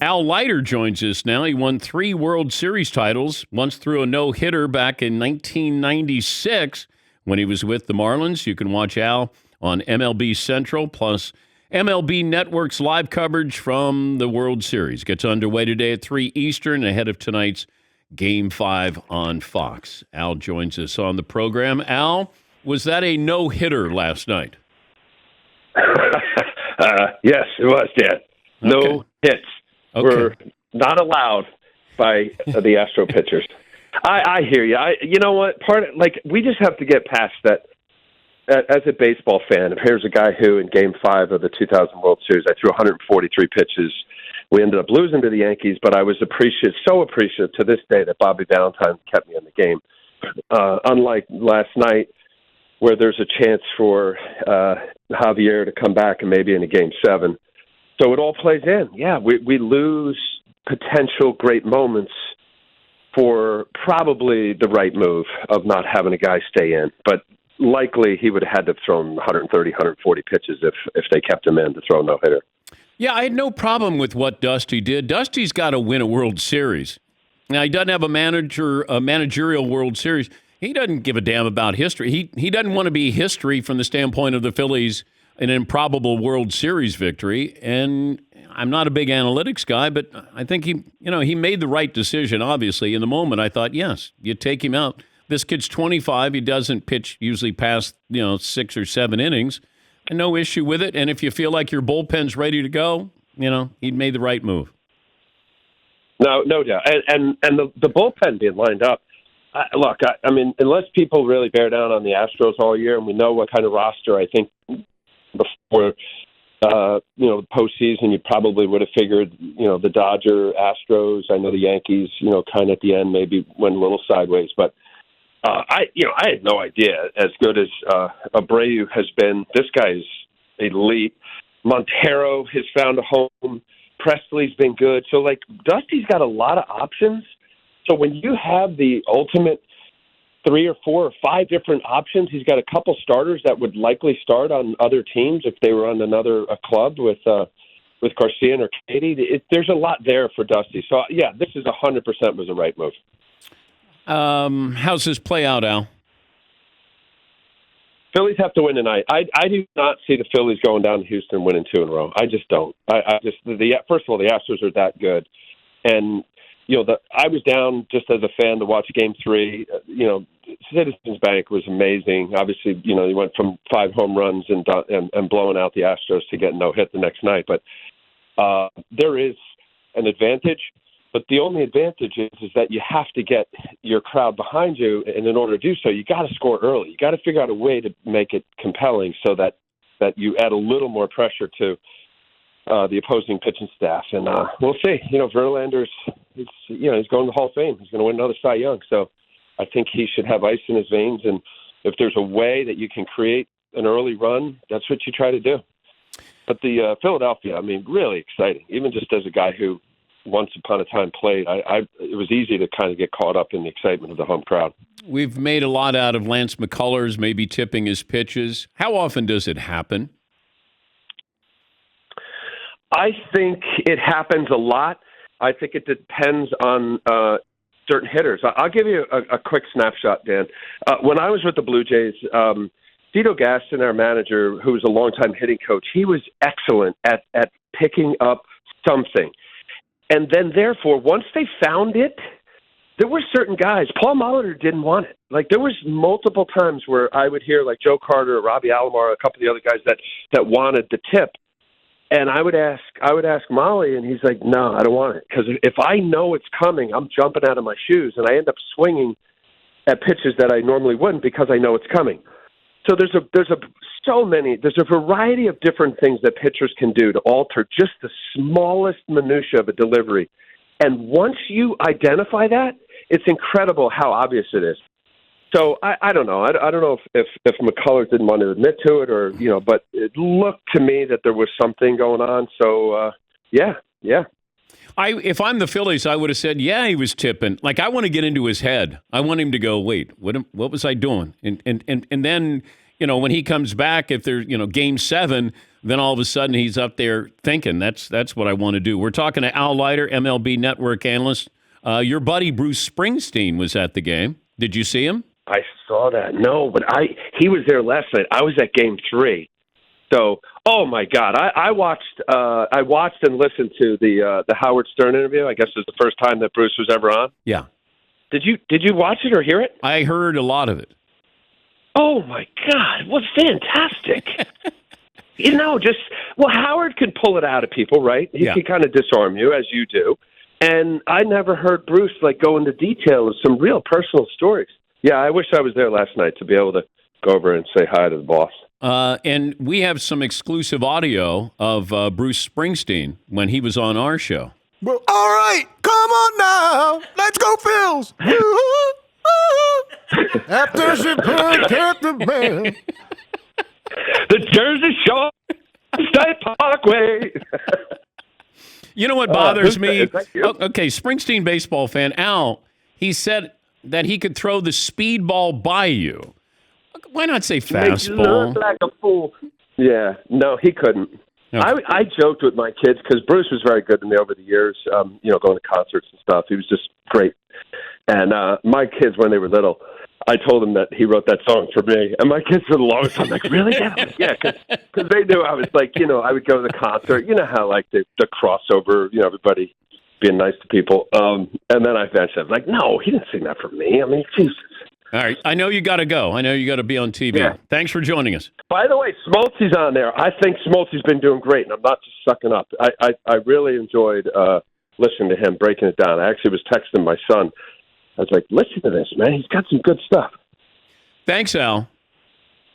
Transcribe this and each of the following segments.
Al Leiter joins us now. He won 3 World Series titles, once threw a no-hitter back in 1996 when he was with the Marlins. You can watch Al on MLB Central, plus MLB Network's live coverage from the World Series. Gets underway today at 3 Eastern ahead of tonight's Game 5 on Fox. Al joins us on the program. Al, was that a no-hitter last night? Yes, it was, Dan. No Okay. hits were not allowed by the Astro pitchers. I hear you. You know what? We just have to get past that. As a baseball fan, here's a guy who, in Game 5 of the 2000 World Series, I threw 143 pitches. We ended up losing to the Yankees, but I was so appreciative to this day that Bobby Valentine kept me in the game. Unlike last night, where there's a chance for Javier to come back and maybe in a Game 7. So it all plays in. Yeah, we lose potential great moments for probably the right move of not having a guy stay in. But likely he would have had to have thrown 130, 140 pitches if they kept him in to throw a no-hitter. Yeah, I had no problem with what Dusty did. Dusty's got to win a World Series. Now, he doesn't have a managerial World Series. He doesn't give a damn about history. He doesn't want to be history from the standpoint of the Phillies, an improbable World Series victory. And I'm not a big analytics guy, but I think he made the right decision, obviously. In the moment, I thought, yes, you take him out. This kid's 25. He doesn't pitch usually past 6 or 7 innings. And no issue with it. And if you feel like your bullpen's ready to go, he'd made the right move. No doubt. And the bullpen being lined up. Look, I mean, unless people really bear down on the Astros all year, and we know what kind of roster, I think before the postseason, you probably would have figured, the Dodger, Astros. I know the Yankees, kind of at the end maybe went a little sideways, but I had no idea as good as Abreu has been. This guy's elite. Montero has found a home. Presley's been good. So, Dusty's got a lot of options. So when you have the ultimate 3 or 4 or 5 different options, he's got a couple starters that would likely start on other teams if they were on a club with Garcia or Katie. There's a lot there for Dusty. So, yeah, this is 100% was the right move. How's this play out, Al? Phillies have to win tonight. I do not see the Phillies going down to Houston and winning 2 in a row. I just don't. First of all, the Astros are that good, and I was down just as a fan to watch Game 3. Citizens Bank was amazing. Obviously, he went from 5 home runs and blowing out the Astros to get no hit the next night. But there is an advantage. But the only advantage is that you have to get your crowd behind you, and in order to do so, you got to score early. You got to figure out a way to make it compelling so that you add a little more pressure to the opposing pitching staff. And we'll see. Verlander's he's going to the Hall of Fame. He's going to win another Cy Young. So I think he should have ice in his veins. And if there's a way that you can create an early run, that's what you try to do. But the Philadelphia, really exciting. Even just as a guy who once upon a time played, it was easy to kind of get caught up in the excitement of the home crowd. We've made a lot out of Lance McCullers maybe tipping his pitches. How often does it happen? I think it happens a lot. I think it depends on certain hitters. I'll give you a quick snapshot, Dan. When I was with the Blue Jays, Tito Gaston, our manager, who was a longtime hitting coach, he was excellent at picking up something. And then, therefore, once they found it, there were certain guys. Paul Molitor didn't want it. There was multiple times where I would hear, Joe Carter, Robbie Alomar, a couple of the other guys that wanted the tip. And I would ask Molly, and he's like, no, I don't want it. Because if I know it's coming, I'm jumping out of my shoes, and I end up swinging at pitches that I normally wouldn't because I know it's coming. So there's a variety of different things that pitchers can do to alter just the smallest minutia of a delivery. And once you identify that, it's incredible how obvious it is. So I don't know. I don't know if McCullers didn't want to admit to it or, but it looked to me that there was something going on. So, yeah. If I'm the Phillies, I would have said, yeah, he was tipping. I want to get into his head. I want him to go, wait, what was I doing? And then when he comes back, if there's, game 7, then all of a sudden he's up there thinking, that's what I want to do. We're talking to Al Leiter, MLB Network analyst. Your buddy Bruce Springsteen was at the game. Did you see him? I saw that. No, but he was there last night. I was at game 3. So, oh my God, I watched and listened to the Howard Stern interview. I guess it was the first time that Bruce was ever on. Yeah. Did you watch it or hear it? I heard a lot of it. Oh my God, it was fantastic. Howard can pull it out of people, right? He can kind of disarm you as you do. And I never heard Bruce go into detail of some real personal stories. Yeah, I wish I was there last night to be able to go over and say hi to the boss. And we have some exclusive audio of Bruce Springsteen when he was on our show. Well, all right, come on now. Let's go, Phils. After she put at the band. The Jersey Shore, State Parkway. You know what bothers me? Okay, Springsteen baseball fan Al, he said that he could throw the speedball by you. Why not say fastball? Make you look like a fool. Yeah, no, he couldn't. Okay. I joked with my kids because Bruce was very good to me over the years, going to concerts and stuff. He was just great. And my kids, when they were little, I told them that he wrote that song for me. And my kids for the longest time like, really? Yeah, because they knew I was I would go to the concert. You know how the crossover, everybody being nice to people. And then I eventually was like, no, he didn't sing that for me. I mean, Jesus. All right. I know you got to go. I know you got to be on TV. Yeah. Thanks for joining us. By the way, Smoltzy's on there. I think Smoltzy's been doing great, and I'm not just sucking up. I really enjoyed listening to him breaking it down. I actually was texting my son. I was like, listen to this, man. He's got some good stuff. Thanks, Al.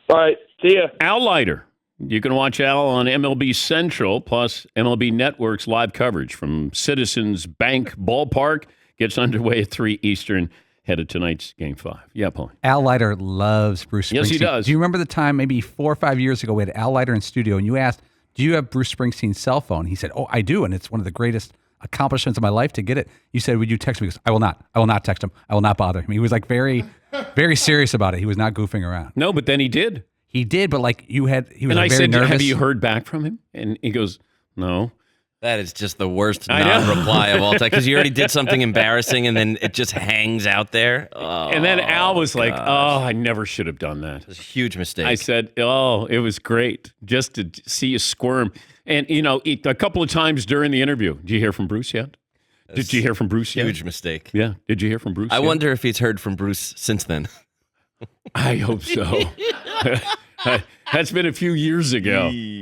All right. See ya. Al Leiter. You can watch Al on MLB Central, plus MLB Network's live coverage from Citizens Bank Ballpark. Gets underway at 3 Eastern. Head of tonight's Game 5. Yeah, Paul. Al Leiter loves Bruce Springsteen. Yes, he does. Do you remember the time, maybe 4 or 5 years ago, we had Al Leiter in studio, and you asked, do you have Bruce Springsteen's cell phone? He said, oh, I do, and it's one of the greatest accomplishments of my life to get it. You said, would you text me? He goes, I will not. I will not text him. I will not bother him. He was very, very serious about it. He was not goofing around. No, but then he did. He did, but he was and I very said, nervous. have you heard back from him? And he goes, no. That is just the worst non-reply of all time, because you already did something embarrassing and then it just hangs out there. Oh, and then Al was like, oh, I never should have done that. It was a huge mistake. I said, oh, it was great just to see you squirm. And, a couple of times during the interview, did you hear from Bruce yet? Did you hear from Bruce yet? Huge mistake. Yeah. Did you hear from Bruce I yet? wonder if he's heard from Bruce since then. I hope so. That's been a few years ago.